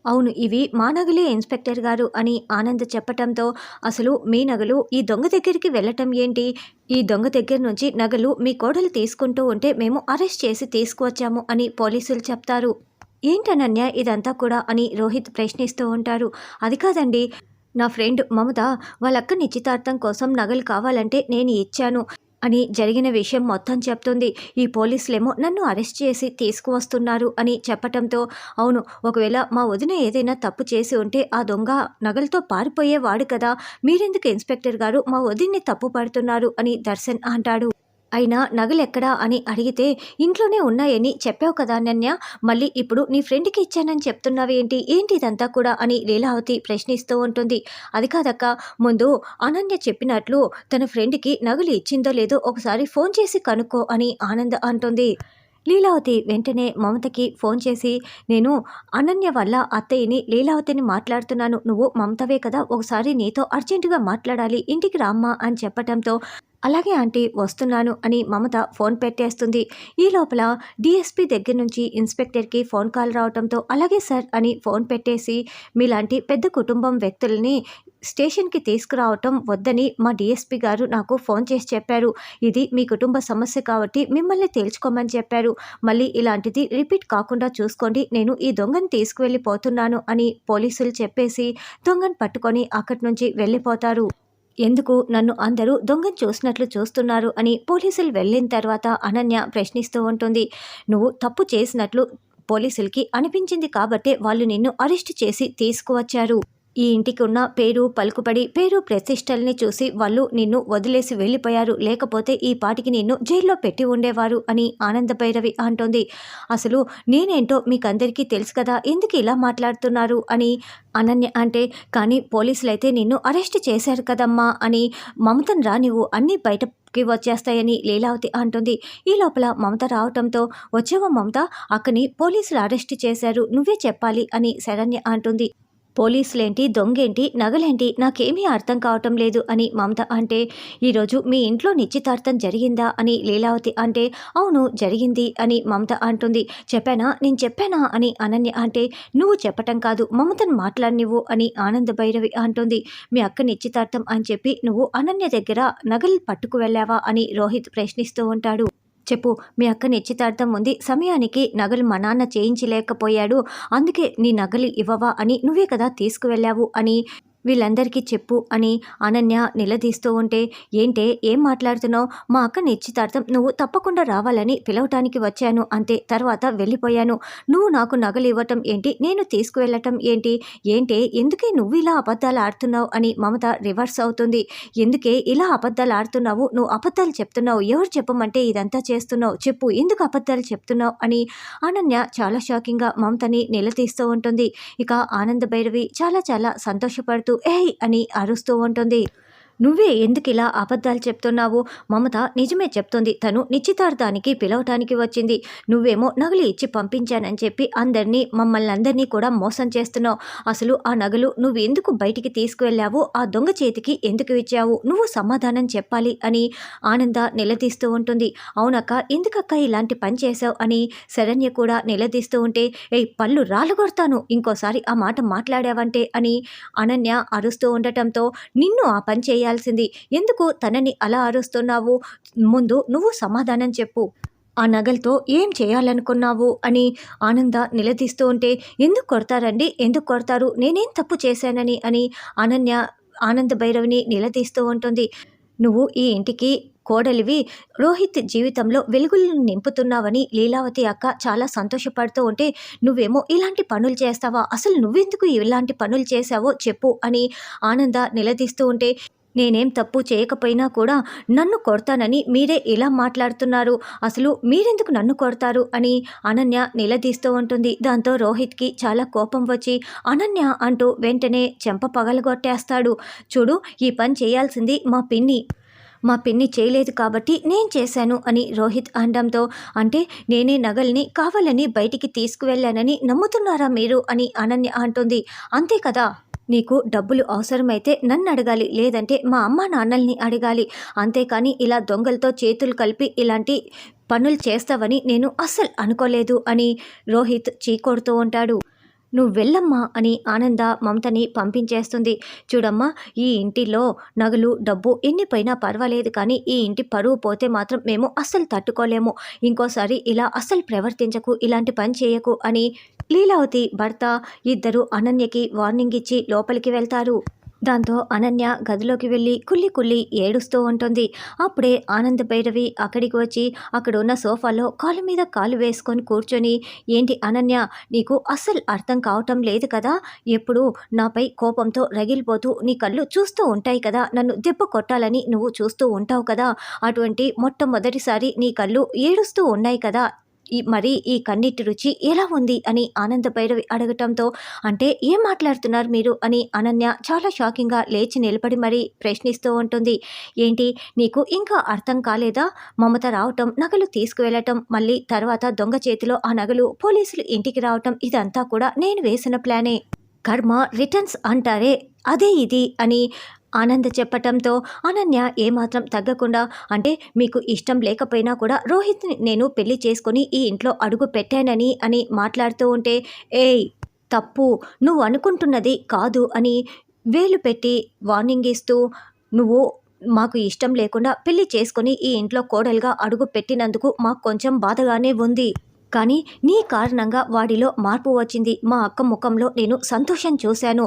అవును, ఇవి మా నగలే ఇన్స్‌పెక్టర్ గారు అని ఆనంద్ చెప్పటంతో, అసలు మీ నగలు ఈ దొంగ దగ్గరికి వెళ్ళటం ఏంటి? ఈ దొంగ దగ్గర నుంచి నగలు మీ కోడలు తీసుకుంటూ ఉంటే మేము అరెస్ట్ చేసి తీసుకువచ్చాము అని పోలీసులు చెప్తారు. ఏంటనన్య ఇదంతా కూడా అని రోహిత్ ప్రశ్నిస్తూ ఉంటారు. అది కాదండి, నా ఫ్రెండ్ మమత వాళ్ళక్క నిశ్చితార్థం కోసం నగలు కావాలంటే నేను ఇచ్చాను అని జరిగిన విషయం మొత్తం చెప్తుంది. ఈ పోలీసులేమో నన్ను అరెస్ట్ చేసి తీసుకువస్తున్నారు అని చెప్పటంతో, అవును, ఒకవేళ మా వదిన ఏదైనా తప్పు చేసి ఉంటే ఆ దొంగ నగలతో పారిపోయేవాడు కదా! మీరెందుకు ఇన్స్‌పెక్టర్ గారు మా వదిన్ని తప్పు పడుతున్నారు అని దర్శన్ అంటాడు. అయినా నగలెక్కడా అని అడిగితే, ఇంట్లోనే ఉన్నాయని చెప్పావు కదా అనన్య! మళ్ళీ ఇప్పుడు నీ ఫ్రెండ్‌కి ఇచ్చానని చెప్తున్నావేంటి? ఏంటి ఇదంతా కూడా అని లీలావతి ప్రశ్నిస్తూ ఉంటుంది. అది కాదక్కా, ముందు అనన్య చెప్పినట్లు తన ఫ్రెండ్‌కి నగలు ఇచ్చిందో లేదో ఒకసారి ఫోన్ చేసి కనుక్కో అని ఆనంద్ అంటుంది. లీలావతి వెంటనే మమతకి ఫోన్ చేసి, నేను అనన్య వాళ్ళ అత్తయ్యని లీలావతిని మాట్లాడుతున్నాను. నువ్వు మమతవే కదా! ఒకసారి నీతో అర్జెంటుగా మాట్లాడాలి. ఇంటికి రామ్మా అని చెప్పటంతో, అలాగే ఆంటీ వస్తున్నాను అని మమత ఫోన్ పెట్టేస్తుంది. ఈ లోపల డీఎస్పీ దగ్గర నుంచి ఇన్స్‌పెక్టర్‌కి ఫోన్ కాల్ రావటంతో, అలాగే సార్ అని ఫోన్ పెట్టేసి, మీలాంటి పెద్ద కుటుంబం వ్యక్తుల్ని స్టేషన్‌కి తీసుకురావటం వద్దని మా డీఎస్పీ గారు నాకు ఫోన్ చేసి చెప్పారు. ఇది మీ కుటుంబ సమస్య కాబట్టి మిమ్మల్ని తేల్చుకోమని చెప్పారు. మళ్ళీ ఇలాంటిది రిపీట్ కాకుండా చూసుకోండి. నేను ఈ దొంగని తీసుకువెళ్ళిపోతున్నాను అని పోలీసులు చెప్పేసి దొంగని పట్టుకొని అక్కడి నుంచి వెళ్ళిపోతారు. ఎందుకు నన్ను అందరూ దొంగని చూసినట్లు చూస్తున్నారు అని పోలీసులు వెళ్ళిన తర్వాత అనన్య ప్రశ్నిస్తూ ఉంటుంది. నువ్వు తప్పు చేసినట్లు పోలీసులకి అనిపించింది కాబట్టే వాళ్ళు నిన్ను అరెస్ట్ చేసి తీసుకువచ్చారు. ఈ ఇంటికి ఉన్న పేరు, పలుకుబడి, పేరు ప్రతిష్టల్ని చూసి వాళ్ళు నిన్ను వదిలేసి వెళ్ళిపోయారు. లేకపోతే ఈ పాటికి నిన్ను జైల్లో పెట్టి ఉండేవారు అని ఆనంద భైరవి అంటోంది. అసలు నేనేంటో మీకందరికీ తెలుసు కదా! ఎందుకు ఇలా మాట్లాడుతున్నారు అని అనన్య అంటే, కానీ పోలీసులైతే నిన్ను అరెస్ట్ చేశారు కదమ్మా అని మమతను రానివ్వు, అన్నీ బయటకి వచ్చేస్తాయని లీలావతి అంటుంది. ఈ లోపల మమత రావటంతో, వచ్చావా మమత, అక్కని పోలీసులు అరెస్ట్ చేశారు, నువ్వే చెప్పాలి అని శరణ్య అంటుంది. పోలీసులేంటి, దొంగేంటి, నగలేంటి, నాకేమీ అర్థం కావటం లేదు అని మమత అంటే, ఈరోజు మీ ఇంట్లో నిశ్చితార్థం జరిగిందా అని లీలావతి అంటే, అవును జరిగింది అని మమత అంటుంది. నేను చెప్పానా అని అనన్య అంటే, నువ్వు చెప్పటం కాదు, మమతను మాట్లాడనివ్వు అని ఆనంద భైరవి అంటుంది. మీ అక్క నిశ్చితార్థం అని చెప్పి నువ్వు అనన్య దగ్గర నగలు పట్టుకు వెళ్ళావా అని రోహిత్ ప్రశ్నిస్తూ ఉంటాడు. చెప్పు, మీ అక్క నిశ్చితార్థం ఉంది, సమయానికి నగలు మా నాన్న చేయించలేకపోయాడు, అందుకే నీ నగలు ఇవ్వవా అని నువ్వే కదా తీసుకువెళ్ళావు అని వీళ్ళందరికీ చెప్పు అని అనన్య నిలదీస్తూ ఉంటే, ఏంటే ఏం మాట్లాడుతున్నావు? మా అక్క నిశ్చితార్థం నువ్వు తప్పకుండా రావాలని పిలవటానికి వచ్చాను అంతే, తర్వాత వెళ్ళిపోయాను. నువ్వు నాకు నగలు ఇవ్వటం ఏంటి, నేను తీసుకువెళ్ళటం ఏంటి? ఏంటే ఎందుకే నువ్వు ఇలా అబద్ధాలు ఆడుతున్నావు అని మమత రివర్స్ అవుతుంది. ఎందుకే ఇలా అబద్ధాలు ఆడుతున్నావు? నువ్వు అబద్ధాలు చెప్తున్నావు, ఎవరు చెప్పమంటే ఇదంతా చేస్తున్నావు, చెప్పు ఎందుకు అబద్ధాలు చెప్తున్నావు అని అనన్య చాలా షాకింగ్గా మమతని నిలదీస్తూ ఉంటుంది. ఇక ఆనంద భైరవి చాలా చాలా సంతోషపడుతూ ఏయ్ అని అరుస్తూ ఉంటుంది. నువ్వే ఎందుకిలా అబద్ధాలు చెప్తున్నావు? మమత నిజమే చెప్తుంది, తను నిశ్చితార్థానికి పిలవటానికి వచ్చింది, నువ్వేమో నగలు ఇచ్చి పంపించానని చెప్పి మమ్మల్ని అందరినీ కూడా మోసం చేస్తున్నావు. అసలు ఆ నగలు నువ్వు ఎందుకు బయటికి తీసుకువెళ్ళావు, ఆ దొంగ చేతికి ఎందుకు ఇచ్చావు, నువ్వు సమాధానం చెప్పాలి అని ఆనంద నిలదీస్తూ ఉంటుంది. అవునక్క, ఎందుకక్క ఇలాంటి పని చేశావు అని శరణ్య కూడా నిలదీస్తూ ఉంటే, ఏయ్ పళ్ళు రాలగొడతాను ఇంకోసారి ఆ మాట మాట్లాడావంటే అని అనన్య అరుస్తూ ఉండటంతో, నిన్ను ఆ పని చేయాల్సింది, ఎందుకు తనని అలా అరుస్తున్నావు, ముందు నువ్వు సమాధానం చెప్పు, ఆ నగలతో ఏం చేయాలనుకున్నావు అని ఆనంద నిలదీస్తూ ఉంటే, ఎందుకు కొడతారండి, ఎందుకు కొడతారు, నేనేం తప్పు చేశానని అని అనన్య ఆనంద భైరవిని నిలదీస్తూ ఉంటుంది. నువ్వు ఈ ఇంటికి కోడలివి, రోహిత్ జీవితంలో వెలుగులను నింపుతున్నావని లీలావతి అక్క చాలా సంతోషపడుతూ ఉంటే, నువ్వేమో ఇలాంటి పనులు చేస్తావా, అసలు నువ్వెందుకు ఇలాంటి పనులు చేశావో చెప్పు అని ఆనంద నిలదీస్తూ ఉంటే, నేనేం తప్పు చేయకపోయినా కూడా నన్ను కొడతానని మీరే ఇలా మాట్లాడుతున్నారు, అసలు మీరెందుకు నన్ను కొడతారు అని అనన్య నిలదీస్తూ ఉంటుంది. దాంతో రోహిత్కి చాలా కోపం వచ్చి, అనన్య అంటూ వెంటనే చెంప పగలగొట్టేస్తాడు. చూడు, ఈ పని చేయాల్సింది మా పిన్ని చేయలేదు కాబట్టి నేను చేశాను అని రోహిత్ అనడంతో, అంటే నేనే నగల్ని కావాలని బయటికి తీసుకువెళ్ళానని నమ్ముతున్నారా మీరు అని అనన్య అంటుంది. అంతే కదా, నీకు డబ్బులు అవసరమైతే నన్ను అడగాలి, లేదంటే మా అమ్మ నాన్నల్ని అడగాలి, అంతేకాని ఇలా దొంగలతో చేతులు కలిపి ఇలాంటి పనులు చేస్తావని నేను అస్సలు అనుకోలేదు అని రోహిత్ చీకొడుతూ ఉంటాడు. నువ్వు వెళ్ళమ్మా అని ఆనంద మమతని పంపించేస్తుంది. చూడమ్మా, ఈ ఇంటిలో నగలు, డబ్బు ఎన్ని పోయినా పర్వాలేదు కానీ ఈ ఇంటి పరువు పోతే మాత్రం మేము అస్సలు తట్టుకోలేము. ఇంకోసారి ఇలా అస్సలు ప్రవర్తించకు, ఇలాంటి పని చేయకు అని లీలావతి భర్త ఇద్దరు అనన్యకి వార్నింగ్ ఇచ్చి లోపలికి వెళ్తారు. దాంతో అనన్య గదిలోకి వెళ్ళి కుళ్ళి కుళ్ళి ఏడుస్తూ ఉంటుంది. అప్పుడే ఆనంద భైరవి అక్కడికి వచ్చి అక్కడ ఉన్న సోఫాలో కాలు మీద కాలు వేసుకొని కూర్చొని, ఏంటి అనన్య, నీకు అస్సలు అర్థం కావటం లేదు కదా, ఎప్పుడు నాపై కోపంతో రగిలిపోతూ నీ కళ్ళు చూస్తూ ఉంటాయి కదా, నన్ను దెబ్బ కొట్టాలని నువ్వు చూస్తూ ఉంటావు కదా, అటువంటి మొట్టమొదటిసారి నీ కళ్ళు ఏడుస్తూ ఉన్నాయి కదా, మరి ఈ కన్నీటి రుచి ఎలా ఉంది అని ఆనంద భైరవి అడగటంతో, అంటే ఏం మాట్లాడుతున్నారు మీరు అని అనన్య చాలా షాకింగ్గా లేచి నిలబడి మరీ ప్రశ్నిస్తూ ఉంటుంది. ఏంటి, నీకు ఇంకా అర్థం కాలేదా, మమత రావటం, నగలు తీసుకువెళ్ళటం, మళ్ళీ తర్వాత దొంగ చేతిలో ఆ నగలు పోలీసులు ఇంటికి రావటం, ఇదంతా కూడా నేను వేసిన ప్లానే. కర్మ రిటర్న్స్ అంటారే, అదే ఇది అని ఆనంద్ చెప్పటంతో అనన్య ఏమాత్రం తగ్గకుండా, అంటే మీకు ఇష్టం లేకపోయినా కూడా రోహిత్ని నేను పెళ్లి చేసుకొని ఈ ఇంట్లో అడుగు పెట్టానని అని మాట్లాడుతూ ఉంటే, ఏయ్ తప్పు, నువ్వు అనుకుంటున్నది కాదు అని వేలు పెట్టి వార్నింగ్ ఇస్తూ, నువ్వు మాకు ఇష్టం లేకుండా పెళ్లి చేసుకొని ఈ ఇంట్లో కోడలుగా అడుగు పెట్టినందుకు మాకు కొంచెం బాధగానే ఉంది, కానీ నీ కారణంగా వాడిలో మార్పు వచ్చింది. మా అక్క ముఖంలో నేను సంతోషం చూశాను,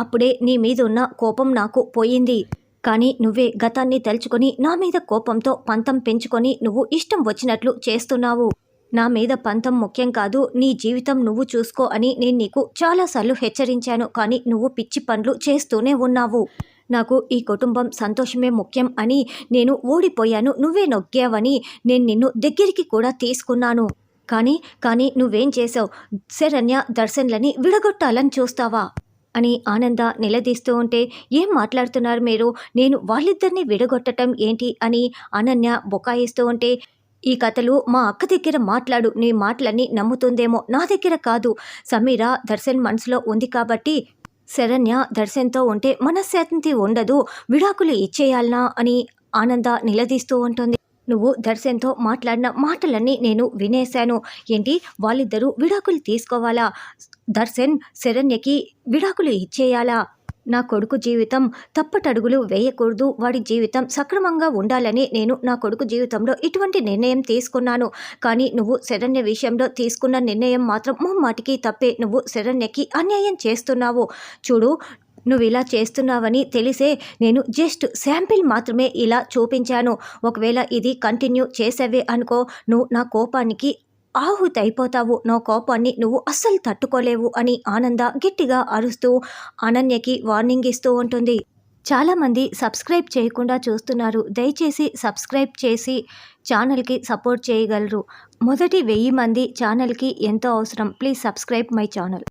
అప్పుడే నీ మీద ఉన్న కోపం నాకు పోయింది. కానీ నువ్వే గతాన్ని తలుచుకొని నా మీద కోపంతో పంతం పెంచుకొని నువ్వు ఇష్టం వచ్చినట్లు చేస్తున్నావు. నా మీద పంతం ముఖ్యం కాదు, నీ జీవితం నువ్వు చూసుకో అని నేను నీకు చాలాసార్లు హెచ్చరించాను, కానీ నువ్వు పిచ్చి పనులు చేస్తూనే ఉన్నావు. నాకు ఈ కుటుంబం సంతోషమే ముఖ్యం అని నేను ఓడిపోయాను, నువ్వే నొక్కావని నేను నిన్ను దగ్గరికి కూడా తీసుకున్నాను. కానీ నువ్వేం చేసావు, శరణ్య దర్శన్లని విడగొట్టాలని చూస్తావా అని ఆనంద నిలదీస్తూ ఉంటే, ఏం మాట్లాడుతున్నారు మీరు, నేను వాళ్ళిద్దరిని విడగొట్టడం ఏంటి అని అనన్య బుకాయిస్తూ ఉంటే, ఈ కథలు మా అక్క దగ్గర మాట్లాడు, నీ మాటలన్నీ నమ్ముతుందేమో, నా దగ్గర కాదు. సమీర దర్శన్ మనసులో ఉంది కాబట్టి శరణ్య దర్శన్తో ఉంటే మనశ్శాంతి ఉండదు, విడాకులు ఇచ్చేయాలనా అని ఆనంద నిలదీస్తూ ఉంటుంది. నువ్వు దర్శన్తో మాట్లాడిన మాటలన్నీ నేను వినేశాను. ఏంటి, వాళ్ళిద్దరూ విడాకులు తీసుకోవాలా, దర్శన్ శరణ్యకి విడాకులు ఇచ్చేయాలా, నా కొడుకు జీవితం తప్పటడుగులు వేయకూడదు, వాడి జీవితం సక్రమంగా ఉండాలని నేను నా కొడుకు జీవితంలో ఇటువంటి నిర్ణయం తీసుకున్నాను. కానీ నువ్వు శరణ్య విషయంలో తీసుకున్న నిర్ణయం మాత్రం ముమ్మాటికి తప్పే, నువ్వు శరణ్యకి అన్యాయం చేస్తున్నావు. చూడు, నువ్వు ఇలా చేస్తున్నావని తెలిసే నేను జస్ట్ శాంపిల్ మాత్రమే ఇలా చూపించాను. ఒకవేళ ఇది కంటిన్యూ చేసేవే అనుకో, నువ్వు నా కోపానికి ఆహుతైపోతావు, నా కోపాన్ని నువ్వు అస్సలు తట్టుకోలేవు అని ఆనంద గట్టిగా అరుస్తూ అనన్యకి వార్నింగ్ ఇస్తూ ఉంటుంది. చాలామంది సబ్స్క్రైబ్ చేయకుండా చూస్తున్నారు, దయచేసి సబ్స్క్రైబ్ చేసి ఛానల్కి సపోర్ట్ చేయగలరు. మొదటి 1000 మంది ఛానల్కి ఎంతో అవసరం. Please subscribe my channel.